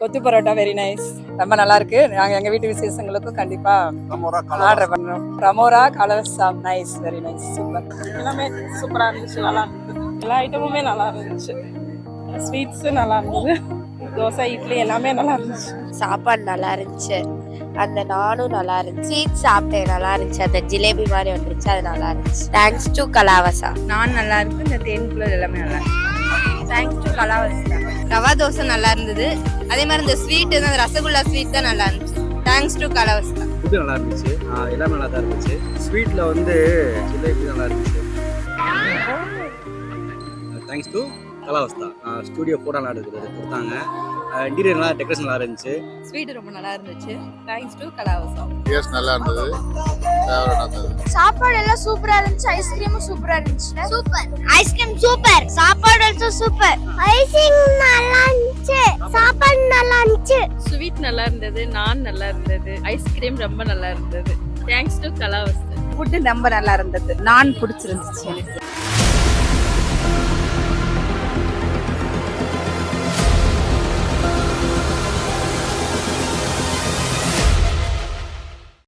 கொத்து parotta very nice, ரொம்ப நல்லா இருக்கு. நாங்கள் எங்கள் வீட்டு விசேஷங்களுக்கும் கண்டிப்பாக ஆர்டர் பண்ணுறோம். ரமோரா கலவசா நைஸ், வெரி நைஸ், சூப்பர். எல்லாமே சூப்பராக இருந்துச்சு, நல்லா இருந்தது. எல்லா ஐட்டமுமே நல்லா இருந்துச்சு. ஸ்வீட்ஸும் நல்லா இருந்தது, தோசை இட்லி எல்லாமே நல்லா இருந்துச்சு. சாப்பாடு நல்லா இருந்துச்சு, அந்த நானும் நல்லா இருந்துச்சு. ஸ்வீட் சாப்பிட்டேன், நல்லா இருந்துச்சு. அந்த ஜிலேபி மாதிரி வந்துருச்சு, அது நல்லா இருந்துச்சு. தேங்க்ஸ் டு கலாவசா. நான் நல்லா இருக்கு, இந்த தேன்குள்ள எல்லாமே நல்லா இருக்கு. தேங்க்ஸ் டு கலாவசா. ரவா தோசை நல்லா இருந்தது. அதே மாதிரி இந்த ஸ்வீட் அந்த ரசகுல்லா ஸ்வீட் தான் நல்லா இருந்துச்சு. Thanks to கலாவசா. ஃபுட்டு நல்லா இருந்துச்சு, எல்லாமே நல்லா தான் இருந்துச்சு. ஸ்வீட்டில் வந்து ஜிலேபி நல்லா இருந்துச்சு. தேங்க்ஸ் டு கலாவஸ்தா. ஸ்டூடியோ ஃபோட்டோ நல்லா எடுக்கிறது கொடுத்தாங்க. இன்டீரியர் நல்லா, டெக்கரேஷன் நல்லா இருந்துச்சு. ஸ்வீட் ரொம்ப நல்லா இருந்துச்சு. Thanks to கலாவசா. டேஸ்ட் நல்லா இருந்தது, சாப்பாடு எல்லாம் சூப்பரா இருந்துச்சு. ஐஸ்கிரீமும் சூப்பரா இருந்துச்சு. சூப்பர் ஐஸ்கிரீம், சூப்பர் சாப்பாடு also சூப்பர். ஐசிங் நல்லா இருந்துச்சு, சாப்பாடு நல்லா இருந்துச்சு. ஸ்வீட் நல்லா இருந்தது, நான் நல்லா இருந்தது, ஐஸ்கிரீம் ரொம்ப நல்லா இருந்தது. Thanks to கலாவசா. ஃபுட்டு ரொம்ப நல்லா இருந்தது, நான் பிடிச்சிருந்துச்சு எனக்கு.